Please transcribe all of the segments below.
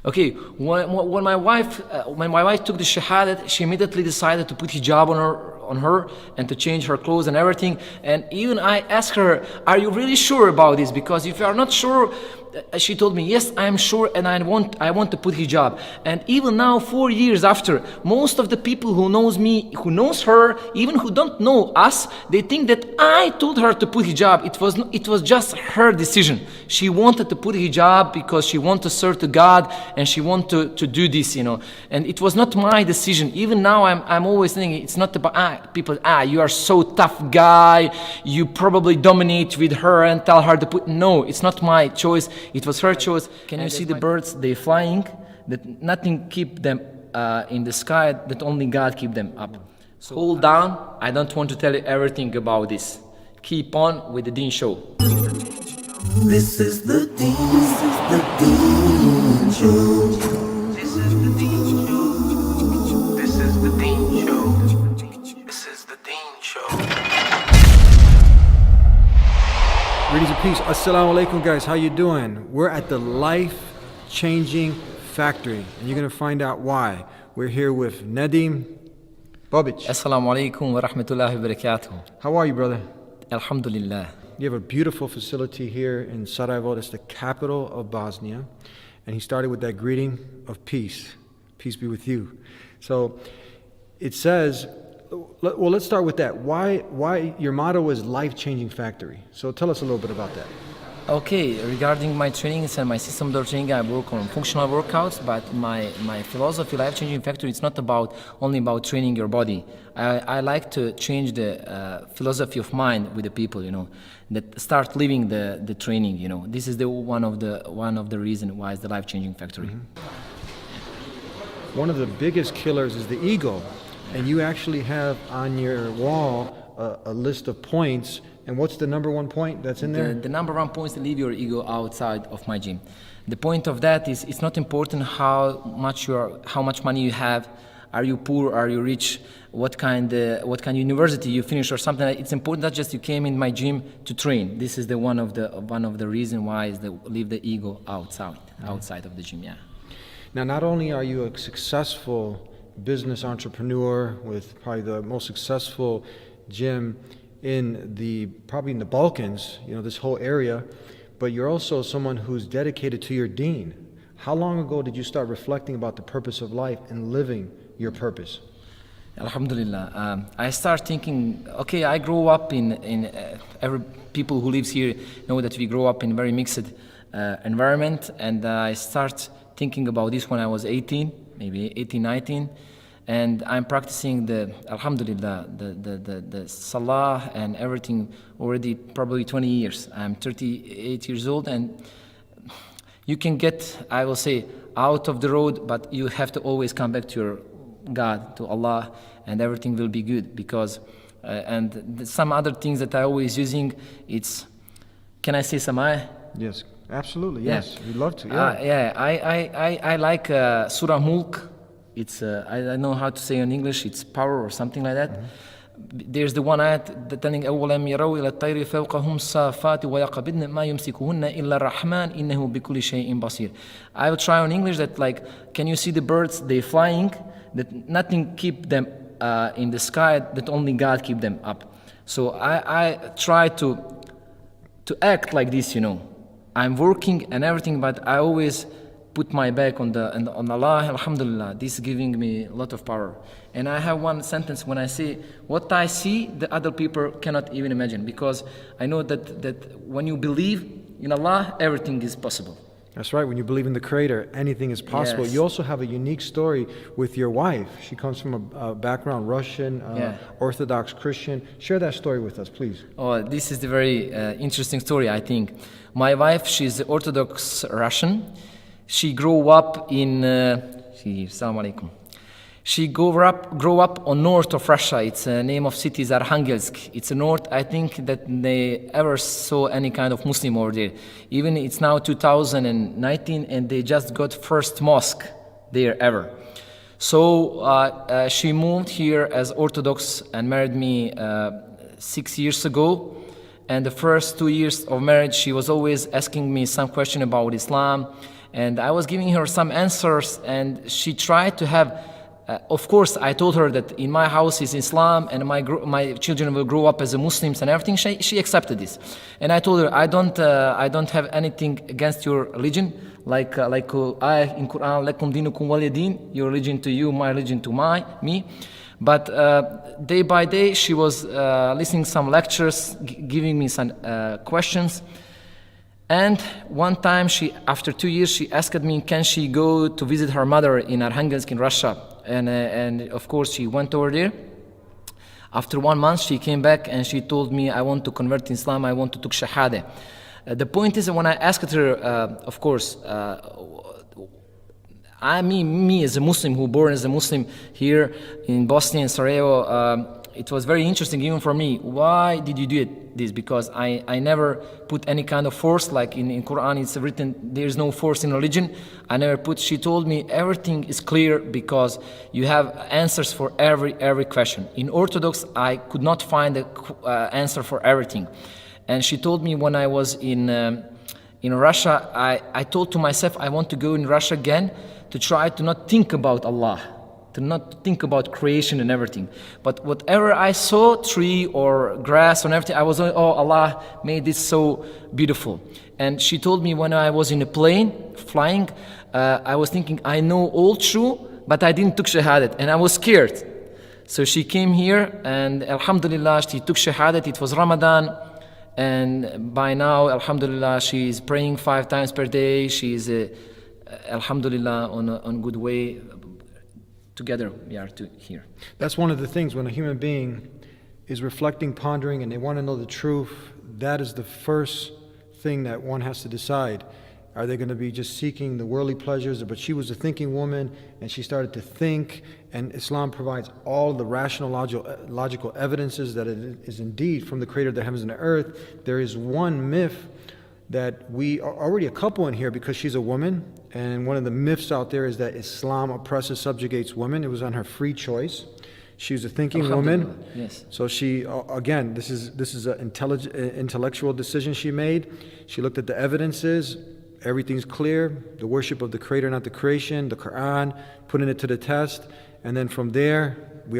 Okay, when my wife took the shahadat, she immediately decided to put hijab on her and to change her clothes and everything. And even I asked her, "Are you really sure about this? Because if you are not sure," she told me, "Yes, I am sure, and I want to put hijab." And even now, 4 years after, most of the people who knows me, who knows her, even who don't know us, they think that I told her to put hijab. It was just her decision. She wanted to put hijab because she wanted to serve to God and she wanted to do this, And it was not my decision. Even now, I'm always thinking it's not about people. You are so tough guy. You probably dominate with her and tell her to put. No, it's not my choice. It was her choice. Can you see the birds? They're flying. That nothing keep them in the sky. That only God keep them up. So hold down. I don't want to tell you everything about this. Keep on with the Deen Show. This is the Deen Show. This is the Deen Show. This is the Deen Show. This is the Deen Show. Greetings and peace. Assalamu alaikum, guys. How you doing? We're at the life-changing factory, and you're going to find out why. We're here with Nadim Bobic. Assalamu alaikum wa rahmatullahi wa barakatuh. How are you, brother? Alhamdulillah. You have a beautiful facility here in Sarajevo. That's the capital of Bosnia. And he started with that greeting of peace. Peace be with you. So it says, well, let's start with that. Why your motto is life-changing factory? So tell us a little bit about that. Okay, regarding my trainings and my system door training, I work on functional workouts, but my philosophy, life-changing factor, it's not only about training your body. I like to change the philosophy of mind with the people, that start living the training, This is one of the reasons why it's the life-changing factory. One of the biggest killers is the ego, and you actually have on your wall a list of points. And what's the number one point that's in there? The number one point is to leave your ego outside of my gym. The point of that is it's not important how much money you have. Are you poor? Are you rich? What kind of university you finish or something? It's important that just you came in my gym to train. This is one of the reason why is leave the ego outside of the gym. Yeah. Now, not only are you a successful business entrepreneur with probably the most successful gym probably in the Balkans, this whole area, but you're also someone who's dedicated to your deen. How long ago did you start reflecting about the purpose of life and living your purpose? Alhamdulillah. I start thinking, okay, I grew up in every people who lives here know that we grow up in a very mixed environment, and I start thinking about this when I was 18, maybe 18, 19. And I'm practicing Alhamdulillah, the Salah and everything already probably 20 years. I'm 38 years old, and you can get, I will say, out of the road, but you have to always come back to your God, to Allah, and everything will be good. Because, some other things that I always using, can I say some ayah? Yes, absolutely, yes. Yeah. We'd love to, I like Surah Mulk. It's I don't know how to say in English. It's power or something like that. Mm-hmm. There's the one ayat telling أَوَلَمْ يَرَوْا إِلَى الطَّيْرِ فَوْقَهُمْ صَافَاتِ وَيَقْبِضْنَ مَا يُمْسِكُهُنَّ إِلَّا الرَّحْمَنِ إِنَّهُ بِكُلِّ شَيْءٍ بَصِيرٌ. I will try on English that can you see the birds? They're flying. That nothing keep them in the sky. That only God keep them up. So I try to act like this. I'm working and everything, but I always put my back on Allah. Alhamdulillah, this is giving me a lot of power. And I have one sentence when I say, what I see, the other people cannot even imagine, because I know that when you believe in Allah, everything is possible. That's right. When you believe in the Creator, anything is possible. Yes. You also have a unique story with your wife. She comes from a background Russian, Orthodox Christian. Share that story with us, please. Oh, this is the very interesting story, I think. My wife, she's Orthodox Russian. She grew up Assalamu alaikum. She grew up on north of Russia. It's a name of city is Arkhangelsk. It's a north. I think that they ever saw any kind of Muslim over there. Even it's now 2019, and they just got first mosque there ever. So she moved here as Orthodox and married me 6 years ago. And the first 2 years of marriage, she was always asking me some question about Islam. And I was giving her some answers, and she tried to have. Of course, I told her that in my house is Islam, and my children will grow up as a Muslims and everything. She accepted this, and I told her I don't have anything against your religion. Like I in Quran, lakum dinukum waliyadin, your religion to you, my religion to me. But day by day, she was listening some lectures, giving me some questions. And one time, after 2 years, she asked me, can she go to visit her mother in Arkhangelsk in Russia? And of course, she went over there. After 1 month, she came back and she told me, I want to convert to Islam, I want to take Shahada. The point is that when I asked her, of course, me as a Muslim, who born as a Muslim here in Bosnia and Sarajevo, it was very interesting even for me. Why did you do this? Because I never put any kind of force, like in Quran it's written, there's no force in religion. I never put, she told me everything is clear because you have answers for every question. In Orthodox, I could not find the answer for everything. And she told me when I was in Russia, I told to myself, I want to go in Russia again to try to not think about Allah, to not think about creation and everything. But whatever I saw, tree or grass or everything, I was like, oh, Allah made this so beautiful. And she told me when I was in a plane flying, I was thinking, I know all true, but I didn't took Shahadat, and I was scared. So she came here, and Alhamdulillah, she took Shahadat. It was Ramadan, and by now, Alhamdulillah, she is praying 5 times per day. She is, Alhamdulillah, on good way. Together we are here. That's one of the things when a human being is reflecting, pondering, and they want to know the truth, that is the first thing that one has to decide. Are they going to be just seeking the worldly pleasures? But she was a thinking woman, and she started to think, and Islam provides all the rational, logical evidences that it is indeed from the creator of the heavens and the earth. There is one myth that we are already a couple in here because she's a woman, and one of the myths out there is that Islam oppresses, subjugates women. It was on her free choice. She was a thinking woman. Yes. So she, again, this is an intellectual decision she made. She looked at the evidences. Everything's clear. The worship of the Creator, not the creation. The Quran, putting it to the test. And then from there, we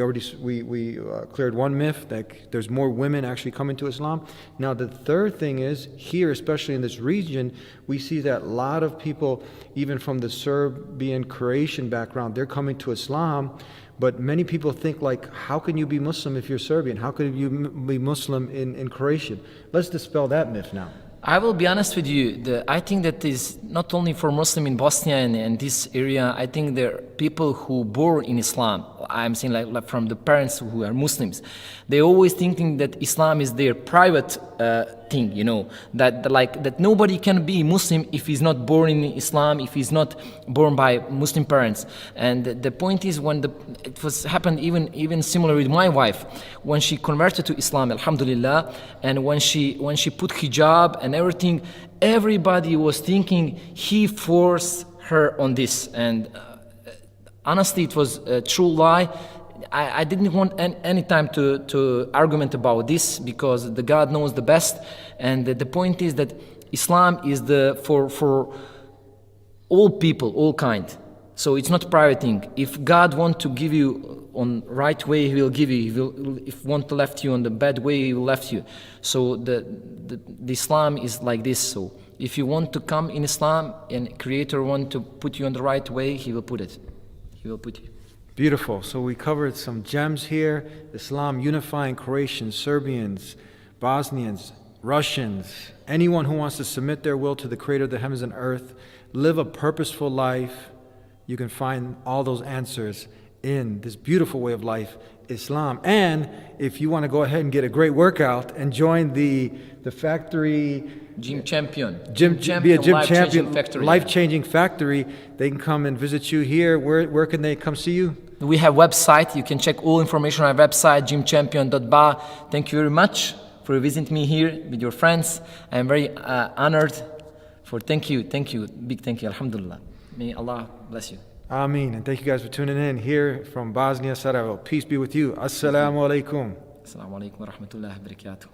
cleared one myth, that there's more women actually coming to Islam. Now the third thing is, here, especially in this region, we see that a lot of people, even from the Serbian Croatian background, they're coming to Islam. But many people think, like, how can you be Muslim if you're Serbian? How could you be Muslim in Croatian? Let's dispel that myth now. I will be honest with you, I think that is not only for Muslim in Bosnia and this area. I think there are people who born in Islam. I'm saying like from the parents who are Muslims. They always thinking that Islam is their private thing, you know, that nobody can be Muslim if he's not born in Islam, if he's not born by Muslim parents. And the point is, when it was happened even similar with my wife, when she converted to Islam, Alhamdulillah, and when she put hijab and everything, everybody was thinking he forced her on this. And honestly, it was a true lie. I didn't want any time to argument about this, because the God knows the best. And the point is that Islam is for all people, all kind. So it's not private thing. If God want to give you on right way, He will give you. If want to left you on the bad way, He will left you. So the Islam is like this. So if you want to come in Islam and Creator want to put you on the right way, He will put it. He will put you. Beautiful. So we covered some gems here. Islam unifying Croatians, Serbians, Bosnians, Russians, anyone who wants to submit their will to the Creator of the heavens and earth, live a purposeful life. You can find all those answers in this beautiful way of life, Islam. And if you want to go ahead and get a great workout and join the factory, Gym champion. Be a gym champion, factory. life-changing factory, they can come and visit you here. Where can they come see you? We have website. You can check all information on our website, gymchampion.ba. Thank you very much for visiting me here with your friends. I am very honored. Thank you, big thank you, Alhamdulillah. May Allah bless you. Ameen. And thank you guys for tuning in here from Bosnia, Sarajevo. Peace be with you. Assalamu alaikum. Assalamu alaikum wa rahmatullahi wa barakatuh.